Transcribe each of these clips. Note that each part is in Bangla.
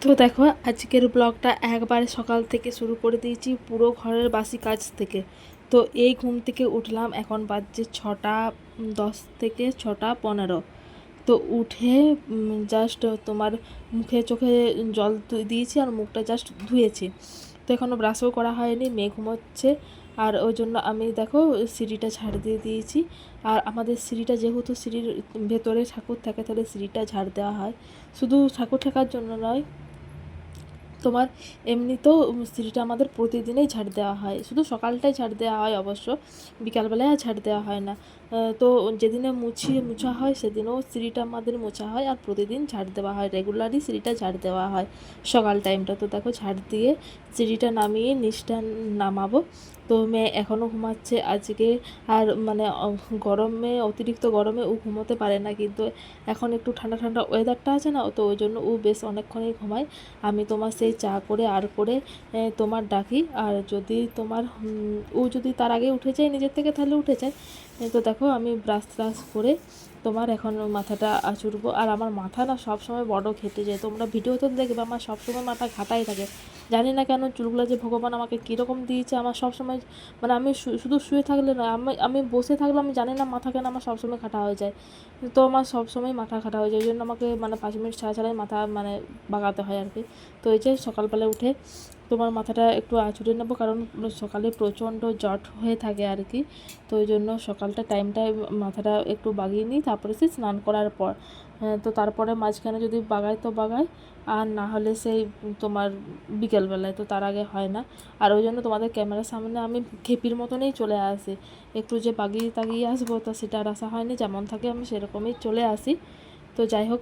তো দেখো আজকের ব্লগটা একবারে সকাল থেকে শুরু করে দিয়েছি, পুরো ঘরের বাসি কাজ থেকে। তো এই ঘুম থেকে উঠলাম, এখন বাজছে 6টা 10 থেকে 6টা 15। তো উঠে জাস্ট তোমার মুখে চোখে জল দিয়েছি আর মুখটা জাস্ট ধুয়েছি। তো এখনও ব্রাশও করা হয়নি, মেয়ে ঘুমোচ্ছে। আর ওই জন্য আমি দেখো সিঁড়িটা ঝাড় দিয়ে দিয়েছি। আর আমাদের সিঁড়িটা যেহেতু সিঁড়ির ভেতরে ঠাকুর থাকে, তাহলে সিঁড়িটা ঝাড় দেওয়া হয়। শুধু ঠাকুর থাকার জন্য নয়, তোমার এমনিতেও সিঁড়িটা আমাদের প্রতিদিনই ঝাড় দেওয়া হয়, শুধু সকালটাই ঝাড় দেওয়া হয় অবশ্য, বিকালবেলায় আর ঝাড় দেওয়া হয় না। তো যেদিনে মোছা হয় সেদিনও সিঁড়িটা আমাদের মোছা হয়, আর প্রতিদিন ঝাড় দেওয়া হয়, রেগুলারই সিঁড়িটা ঝাড় দেওয়া হয় সকাল টাইমটা। তো দেখো ঝাড় দিয়ে সিঁড়িটা নামিয়ে নিচটা নামাবো। তো মেয়ে এখনও ঘুমাচ্ছে আজকে। আর মানে গরমে, অতিরিক্ত গরমে ও ঘুমোতে পারে না, কিন্তু এখন একটু ঠান্ডা ঠান্ডা ওয়েদারটা আছে না, তো ওই জন্য ও বেশ অনেকক্ষণই ঘুমায়। আমি তোমার সেই চা করে আর করে তোমার ডাকি। আর যদি তোমার ও যদি তার আগে উঠে যায় নিজের থেকে, তাহলে উঠে যায়। তো দেখো আমি ব্রাশ ট্রাশ করে তোমার এখন মাথাটা আঁচুড়বো। আর আমার মাথা না সবসময় বড় ঘেটে যায়, তোমরা ভিডিওতে দেখবে আমার সবসময় মাথা ঘাটাই থাকে। জানি না কেন চুলগুলো যে ভগবান আমাকে কীরকম দিয়েছে, আমার সবসময় মানে আমি শুধু শুয়ে থাকলে নয়, আমি বসে থাকলে আমি জানি না মাথা কেন আমার সবসময় খাটা হয়ে যায়। তো আমার সবসময় মাথা খাটা হয়ে যায়, ওই জন্য আমাকে মানে 5 মিনিট ছাড়া ছাড়াই মাথা মানে বাগাতে হয় আর কি। তো এই যে সকালবেলা উঠে তোমার মাথাটা একটু আঁচড়ে নেবো, কারণ সকালে প্রচণ্ড জট হয়ে থাকে আর কি। তো ওই জন্য সকালটা টাইমটায় মাথাটা একটু বাগিয়ে নিই, তারপরে সে স্নান করার পর। তো তারপরে মাঝখানে যদি বাগায় তো বাগায়, আর না হলে সেই তোমার বিকেলবেলায়, তো তার আগে হয় না। আর ওই জন্য তোমাদের ক্যামেরার সামনে আমি খেপির মতনই চলে আসি, একটু যে বাগিয়ে তাগিয়ে আসবো তো সেটা আর আসা হয়নি, যেমন থাকে আমি সেরকমই চলে আসি। তো যাই হোক,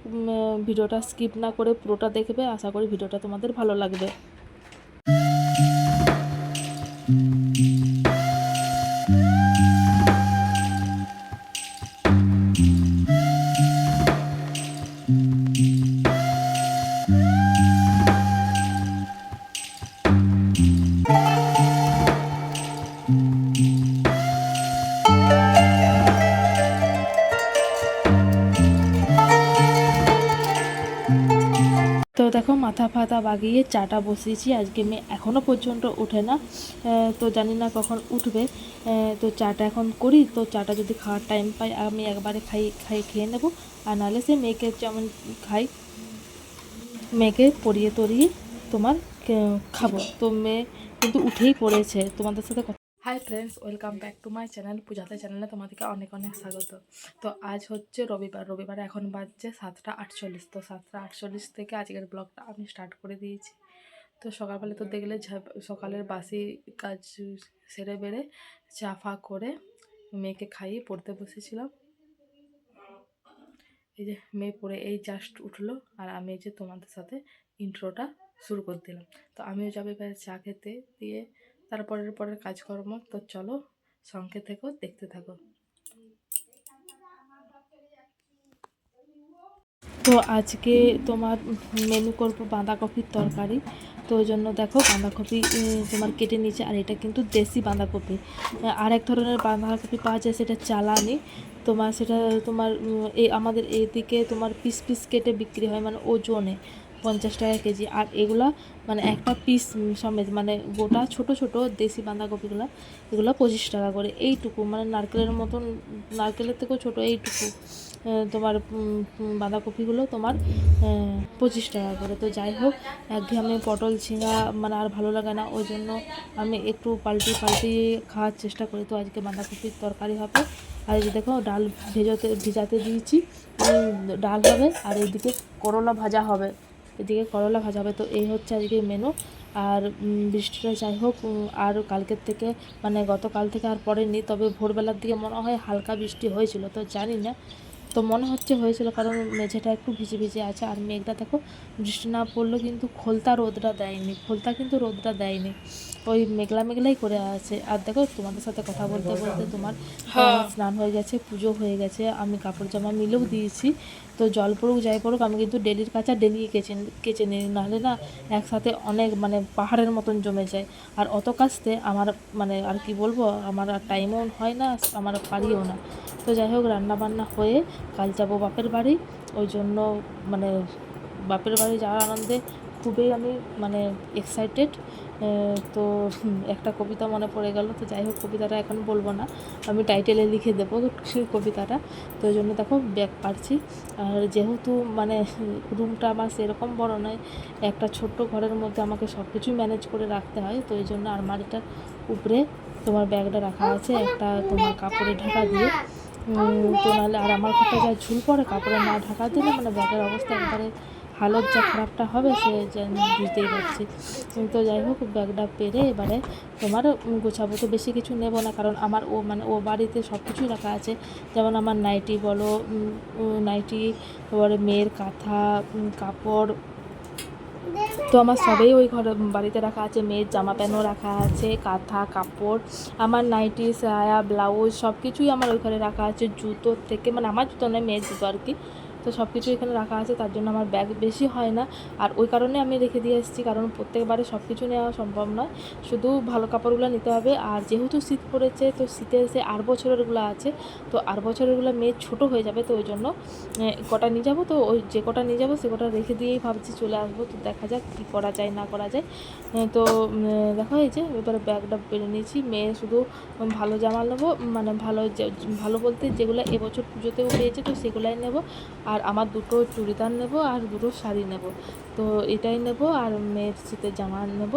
ভিডিওটা স্কিপ না করে পুরোটা দেখবে, আশা করি ভিডিওটা তোমাদের ভালো লাগবে। তো দেখো মাথা ফাতা বাগিয়ে চাটা বসিয়েছি, আজকে মেয়ে এখনও পর্যন্ত ওঠে না। তো জানি না কখন উঠবে। তো চাটা এখন করি, তো চাটা যদি খাওয়ার টাইম পাই আমি একবারে খেয়ে নেবো। আর নাহলে সে মেয়েকে যেমন খাই, মেয়েকে পরিয়ে তরিয়ে তোমার খাবো। তো মেয়ে কিন্তু উঠেই পড়েছে তোমাদের সাথে কথা। Hi friends, welcome back to my channel পূজাতে চ্যানেলে তোমাদেরকে অনেক অনেক স্বাগত। তো আজ হচ্ছে রবিবার এখন বাজছে 7টা 48। তো 7টা 48 থেকে আজকের ব্লগটা আমি স্টার্ট করে দিয়েছি। তো সকালবেলা তো দেখলে সকালের বাসি কাজ সেরে বেড়ে চা ফা করে মেয়েকে খাইয়ে পড়তে বসেছিলাম। এই যে মেয়ে পড়ে এই জাস্ট উঠলো, আর আমি এই যে তোমাদের সাথে ইন্ট্রোটা শুরু করে দিলাম। তো আমিও যাবো এবার চা খেতে, দিয়ে পরের কাজকর্ম। তো চলো সঙ্গে থেকো, দেখতে থাকো। তো আজকে তোমার মেনু করবো বাঁধাকপির তরকারি। তো ওই জন্য দেখো বাঁধাকপি তোমার কেটে নিয়েছে, আর এটা কিন্তু দেশি বাঁধাকপি। আরেক ধরনের বাঁধাকপি পাওয়া যায়, সেটা চালানি। তোমার সেটা তোমার এই আমাদের এইদিকে তোমার পিস পিস কেটে বিক্রি হয়, মানে ওজনে 50 টাকা কেজি। আর এগুলা মানে একটা পিস সমেত, মানে গোটা ছোট ছোট দেশি বাঁধাকপিগুলো, এগুলো 25 টাকা করে। এইটুকু মানে নারকেলের মতন, নারকেলের থেকেও ছোটো এইটুকু তোমার বাঁধাকপিগুলো তোমার 25 টাকা করে। তো যাই হোক, একঘেয়েমি পটল ঝিঙা মানে আর ভালো লাগে না, ওই জন্য আমি একটু পাল্টি খাওয়ার চেষ্টা করি। তো আজকে বাঁধাকপির তরকারি হবে। আর এই যে দেখো ডাল ভিজাতে দিয়েছি, ডাল হবে। আর এইদিকে করলা ভাজা হবে, তো এই হচ্ছে আজকে মেনু। আর বৃষ্টিটা যাই হোক আর কালকের থেকে মানে গতকাল থেকে আর পড়েনি, তবে ভোরবেলার দিকে মনে হয় হালকা বৃষ্টি হয়েছিল, তো জানি না, তো মনে হচ্ছে হয়েছিল, কারণ মেঝেটা একটু ভিজে ভিজে আছে। আর মেঘটা দেখো বৃষ্টি না পড়লেও কিন্তু খোলতা কিন্তু রোদটা দেয়নি, ওই মেঘলা মেঘলাই করে আছে। আর দেখো তোমাদের সাথে কথা বলতে বলতে তোমার স্নান হয়ে গেছে, পুজো হয়ে গেছে, আমি কাপড় জামা মিলেও দিয়েছি। তো জল পড়ুক যাই পড়ুক, আমি কিন্তু ডেলির কাচা ডেলি কেচে নিই, নাহলে না একসাথে অনেক মানে পাহাড়ের মতন জমে যায়। আর অত কাচতে আমার মানে আর কি বলবো, আমার আর টাইমও হয় না, আমার পারিও না। তো যাই হোক, রান্নাবান্না হয়ে কাল যাবো বাপের বাড়ি, ওই জন্য মানে বাপের বাড়ি যাওয়ার আনন্দে খুবই আমি মানে এক্সাইটেড। তো একটা কবিতা মনে পড়ে গেল, তো যাই হোক কবিতাটা এখন বলবো না, আমি টাইটেলে লিখে দেবো সেই কবিতাটা। তো ওই জন্য দেখো ব্যাগ পারছি। আর যেহেতু মানে রুমটা আমার সেরকম বড় নয়, একটা ছোট্ট ঘরের মধ্যে আমাকে সব কিছুই ম্যানেজ করে রাখতে হয়, তো এই জন্য আলমারিটার উপরে তোমার ব্যাগটা রাখা আছে একটা তোমার কাপড়ে ঢাকা দিয়ে। তো নাহলে আর আমার ঘরটা যা ঝুল পড়ে কাপড়ে না ঢাকা দিলে মানে ব্যাগের অবস্থা একবারে হালত যা খারাপটা হবে সে বুঝতেই পারছি। তো যাই হোক ব্যাগটা পেরে এবারে তোমার গোছাবো। তো বেশি কিছু নেব না, কারণ আমার ও বাড়িতে সব কিছুই রাখা আছে, যেমন আমার নাইটি বলো, নাইটি, তারপরে মেয়ের কাঁথা, কাপড়, তো আমার সবই ওই ঘরে বাড়িতে রাখা আছে। মেয়ের জামা প্যান্টও রাখা আছে, কাঁথা, কাপড়, আমার নাইটি, সায়া, ব্লাউজ সব কিছুই আমার ওই ঘরে রাখা আছে। জুতোর থেকে মানে আমার জুতো নয়, মেয়ের জুতো আর কি। তো সব কিছু এখানে রাখা আছে, তার জন্য আমার ব্যাগ বেশি হয় না। আর ওই কারণে আমি রেখে দিয়ে এসেছি, কারণ প্রত্যেকবারে সব কিছু নেওয়া সম্ভব নয়, শুধু ভালো কাপড়গুলো নিতে হবে। আর যেহেতু শীত পড়েছে, তো শীতে এসে 8 বছরেরগুলো আছে, তো 8 বছরেরগুলো মেয়ের ছোটো হয়ে যাবে, তো ওই জন্য কটা নিয়ে যাবো। তো ওই যে কটা নিয়ে যাবো সে কটা রেখে দিয়েই ভাবছি চলে আসবো। তো দেখা যাক কী করা যায় না করা যায়। তো দেখো এই যে এবারে ব্যাগটা পেরে নিয়েছি। মেয়ে শুধু ভালো জামা নেবো, মানে ভালো বলতে যেগুলো এবছর পুজোতেও পেয়েছে তো সেগুলাই নেব। আর আমার দুটো চুড়িদার নেব আর দুটো শাড়ি নেব, তো এটাই নেব। আর মেয়ের শীতের জামা নেব।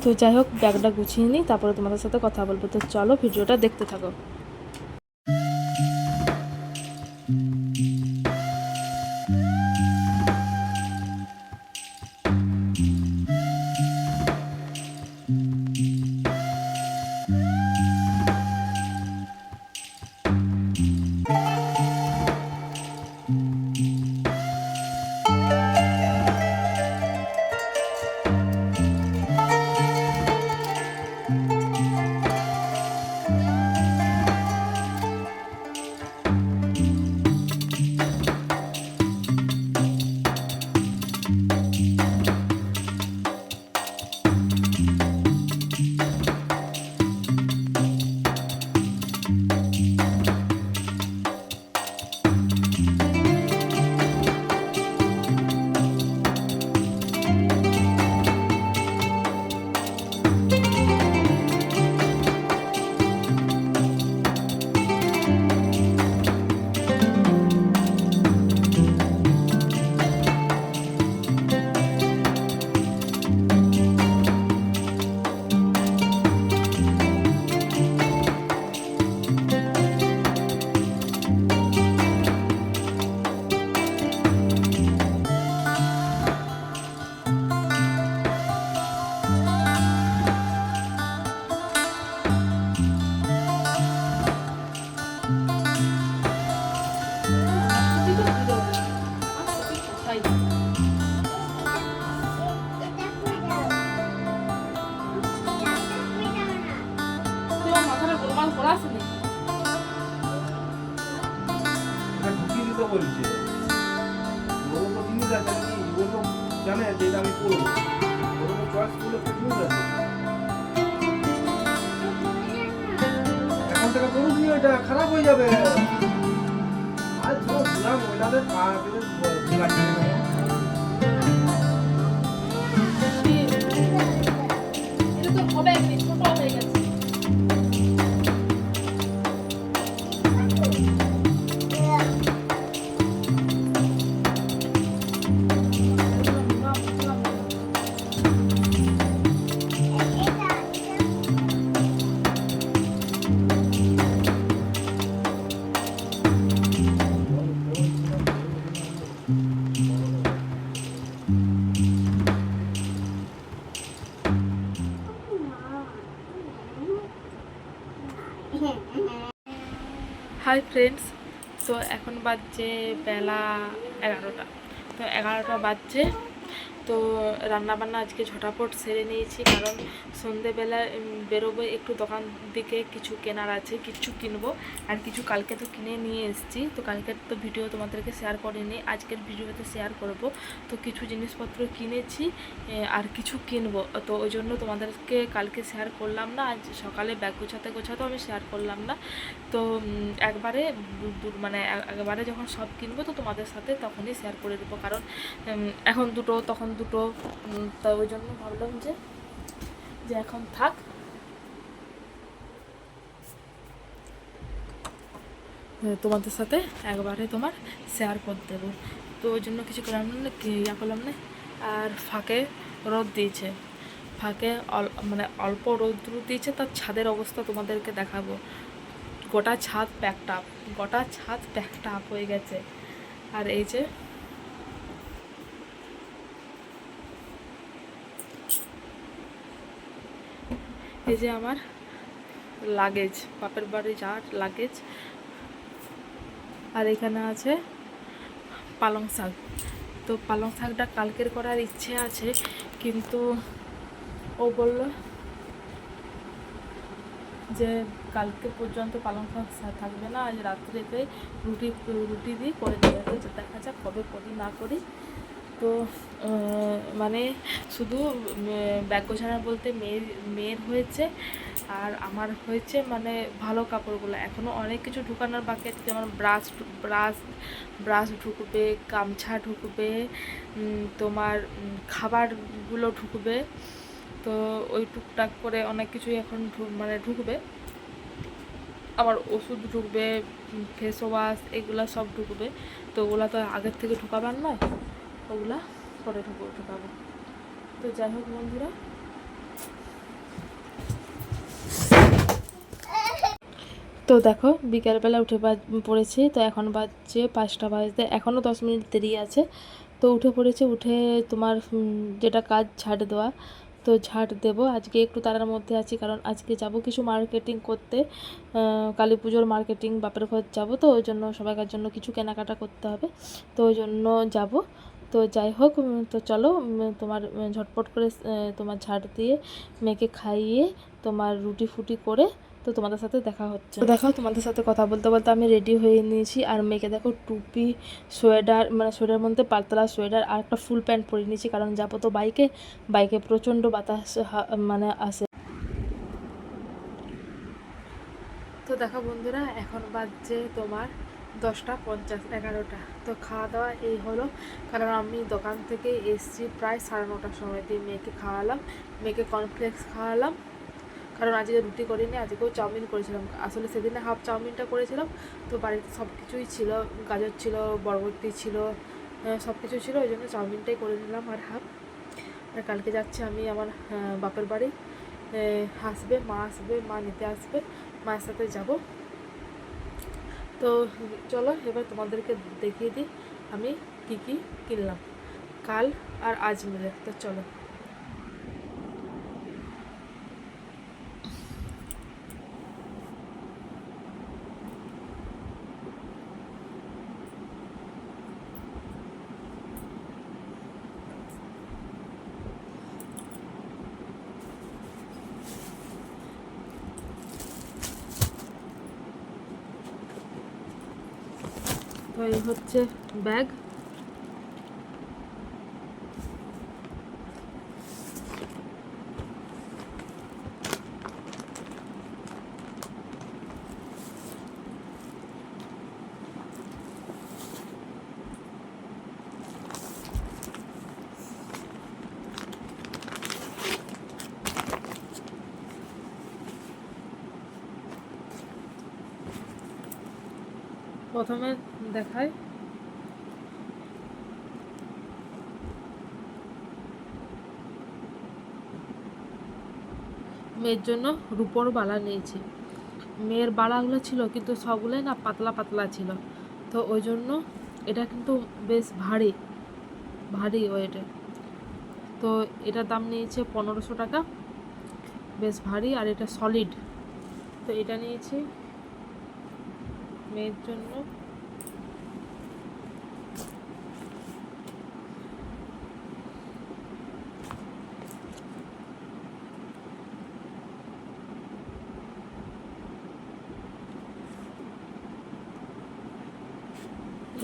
তো যাই হোক ব্যাগটা গুছিয়ে নিই, তারপরে তোমাদের সাথে কথা বলবো। তো চলো ভিডিওটা দেখতে থাকো। বলছে ওর তো জিনিস আছে নাকি, ও তো জানে যে এটা আমি করবো, ওর তো চয়েস গুলো তো জিনিস আছে। এখন থেকে করুন নি, ওইটা খারাপ হয়ে যাবে। আজ পুরো পুরা মহিলাদের পা পেতে লাগছে না। এটা তো হবে একদিন, ছোট হয়ে গেছে। হাই ফ্রেন্ডস, তো এখন বাজছে বেলা 11টা। তো 11টা বাজছে, তো রান্নাবান্না আজকে ঝটাপট সেরে নিয়েছি, কারণ সন্ধেবেলা বেরোবো একটু দোকান দিকে, কিছু কেনার আছে, কিছু কিনবো। আর কিছু কালকে তো কিনে নিয়ে এসেছি, তো কালকের তো ভিডিও তোমাদেরকে শেয়ার করিনি, আজকের ভিডিওতে শেয়ার করব। তো কিছু জিনিসপত্র কিনেছি আর কিছু কিনবো, তো ওই জন্য তোমাদেরকে কালকে শেয়ার করলাম না। আজ সকালে ব্যাগ গোছাতে গোছাতেও আমি শেয়ার করলাম না। তো একবারে মানে একবারে যখন সব কিনবো তো তোমাদের সাথে তখনই শেয়ার করে দেবো, কারণ এখন দুটো তখন দুটো, তো ওই জন্য ভাবলাম যে এখন থাক। তোমাদের সাথে একবারে তোমার শেয়ার করে দেবো, তো ওই জন্য কিছু করলাম না, ইয়া করলাম না। আর ফাঁকে রোদ দিয়েছে, ফাঁকে মানে অল্প রোদ দিয়েছে, তার ছাদের অবস্থা তোমাদেরকে দেখাবো। গোটা ছাদ প্যাকড আপ, গোটা ছাদ প্যাকড আপ হয়ে গেছে। আর এই যে আমার লাগেজ, বাপের বাড়ি যাওয়ার লাগেজ। আর এখানে আছে পালং শাক। তো পালং শাকটা কালকের করার ইচ্ছে আছে, কিন্তু ও বলল যে কালকে পর্যন্ত পালং শাক থাকবে না, আজ রাত্রিতে রুটি দিয়ে করে দেবে। তো দেখা যাক কবে করি না করি। তো মানে শুধু ব্যাগ গোছানো বলতে মেয়ের হয়েছে, আর আমার হয়েছে মানে ভালো কাপড়গুলো। এখনও অনেক কিছু ঢুকানোর বাকি আছে, যেমন ব্রাশ ঢুকবে, গামছা ঢুকবে, তোমার খাবারগুলো ঢুকবে। তো ওই টুকটাক করে অনেক কিছুই এখন মানে ঢুকবে। আবার ওষুধ ঢুকবে, ফেস ওয়াশ, এগুলো সব ঢুকবে। তো ওগুলো তো আগের থেকে ঢুকাবার নয়, ওগুলা পরে ঢুকাবো। তো যাই হোক বন্ধুরা, তো দেখো বিকেলবেলা উঠে পড়েছি। তো এখন বাজছে 5টা বাজতে, এখনও 10 মিনিট দেরি আছে। তো উঠে পড়েছি, উঠে তোমার যেটা কাজ ঝাড় দেওয়া, তো ঝাড় দেবো। আজকে একটু তারার মধ্যে আছি, কারণ আজকে যাব কিছু মার্কেটিং করতে, কালী পুজোর মার্কেটিং, বাপের ঘর যাব। তো ওই জন্য সবাইকার জন্য কিছু কেনাকাটা করতে হবে, তো ওই জন্য যাব। তো যাই হোক, তো চলো তোমার ঝটপট করে তোমার ঝাড় দিয়ে মেয়েকে খাইয়ে তোমার রুটি ফুটি করে তো তোমাদের সাথে দেখা হচ্ছে। তো দেখো তোমাদের সাথে কথা বলতে বলতে আমি রেডি হয়ে নিয়েছি। আর মেয়েকে দেখো টুপি, সোয়েটার, মানে সোয়েটারের মধ্যে পাতলা সোয়েটার আর একটা ফুল প্যান্ট পরে নিয়েছি, কারণ যাবো তো বাইকে প্রচণ্ড বাতাস মানে আসে। তো দেখো বন্ধুরা, এখন বাজছে তোমার 10:50, 11টা। তো খাওয়া দাওয়া এই হলো, কারণ আমি দোকান থেকে এসছি প্রায় 9:30টার সময়। দিয়ে মেয়েকে খাওয়ালাম, মেয়েকে কর্নফ্লেক্স খাওয়ালাম, কারণ আজকে রুটি করিনি, আজকেও চাউমিন করেছিলাম। আসলে সেদিনে হাফ চাউমিনটা করেছিলাম, তো বাড়িতে সব কিছুই ছিল, গাজর ছিল, বরবটি ছিল, সব কিছু ছিল, ওই জন্য চাউমিনটাই করে নিলাম আর হাফ। আর কালকে যাচ্ছি আমি আমার বাপের বাড়ি, আসবে, মা নিতে আসবে, মায়ের সাথে যাব। তো চলো এবার তোমাদেরকে দেখিয়ে দিই আমি কি কিনলাম কাল আর আজ মিলে। তো চলো। তো এই হচ্ছে ব্যাগ। প্রথমে দেখাই মেয়ের জন্য রূপোর বালা নিয়েছি। মেয়ের বালাগুলো ছিল কিন্তু সবগুলোই না পাতলা পাতলা ছিল, তো ওই জন্য এটা কিন্তু বেশ ভারী ওয়েটে। তো এটার দাম নিয়েছে 1500 টাকা, বেশ ভারী আর এটা সলিড। তো এটা নিয়েছি মেয়ের জন্য।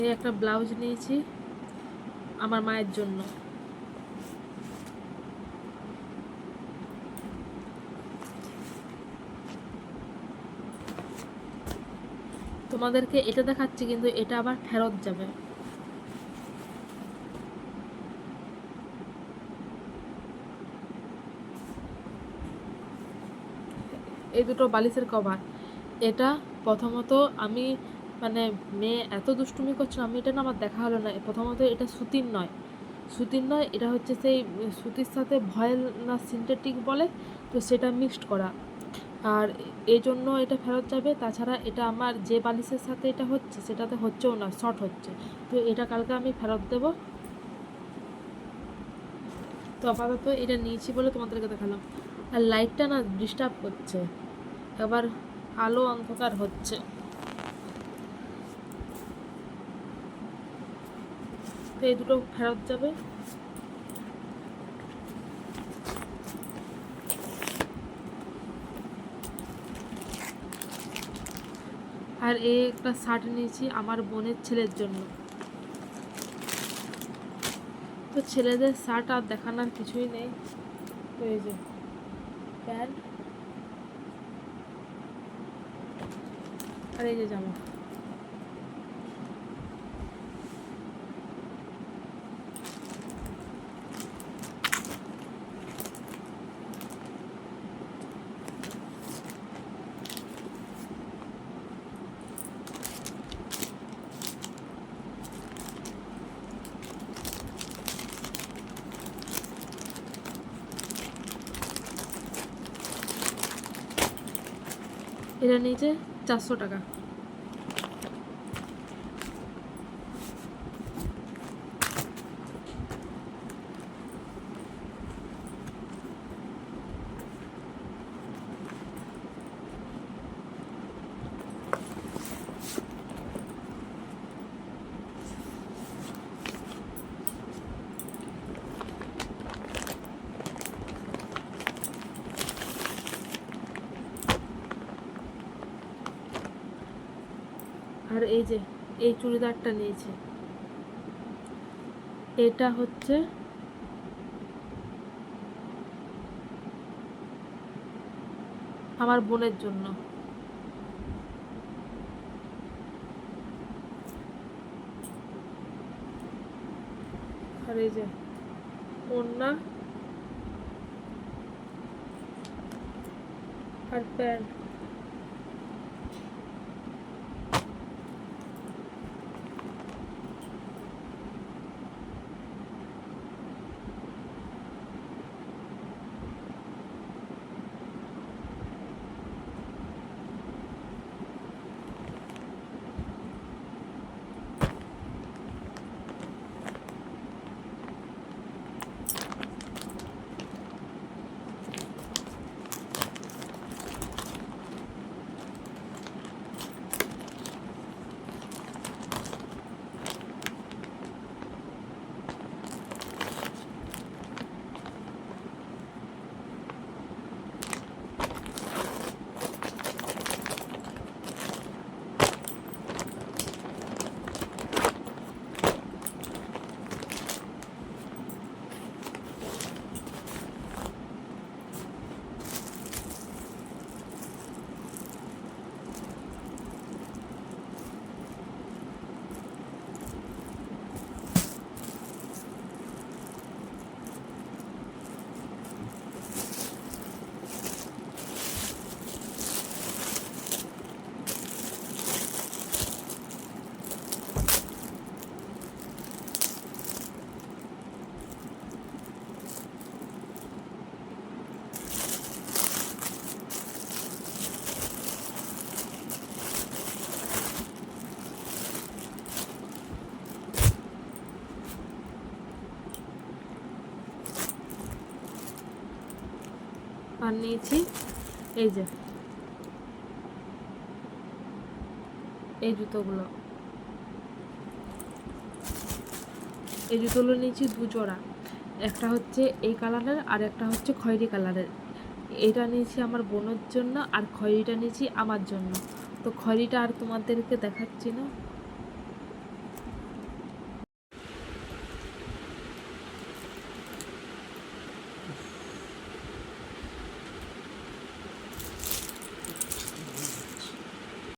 এই একটা ব্লাউজ নিয়েছি আমার মায়ের জন্য। তোমাদেরকে এটা দেখাচ্ছি কিন্তু এটা আবার ফেরত যাবে। এই দুটো বালিশের কভার। এটা প্রথমত আমি মানে মেয়ে এত দুষ্টুমি করছে, আমি এটা না আমার দেখা হলো না। প্রথমত এটা সুতির নয়, সুতির নয়, এটা হচ্ছে সেই সুতির সাথে ভয়েল না সিনথেটিক বলে, তো সেটা মিক্সড করা। আর এই জন্য এটা ফেরত যাবে। তাছাড়া এটা আমার যে বালিশের সাথে এটা হচ্ছে সেটাতে হচ্ছেও না, শর্ট হচ্ছে, তো এটা কালকে আমি ফেরত দেবো। তো আপাতত এটা নিয়েছি বলে তোমাদেরকে দেখালাম। আর লাইটটা না ডিস্টার্ব করছে, আবার আলো অন্ধকার হচ্ছে, তো এই দুটো ফেরত যাবে। আর এই একটা শার্ট নিয়েছি আমার বোনের ছেলের জন্য। তো ছেলেদের শার্ট আর দেখানোর কিছুই নেই, তো এই যে প্যান্ট আর এই যে জামা। এটা নিচে 400 টাকা। আর এই যে এই চুড়িদারটা নিয়েছি, এটা হচ্ছে আমার বোনের জন্য। আর এই যে ওড়না আর প্যান্ট। আর নিয়েছি এই যে এই জুতোগুলো, এই জুতোগুলো নিয়েছি 2 জোড়া। একটা হচ্ছে এই কালারের আর একটা হচ্ছে খয়েরি কালারের। এটা নিয়েছি আমার বোনের জন্য আর খয়েরিটা নিয়েছি আমার জন্য। তো খয়েরিটা আর তোমাদেরকে দেখাচ্ছি না,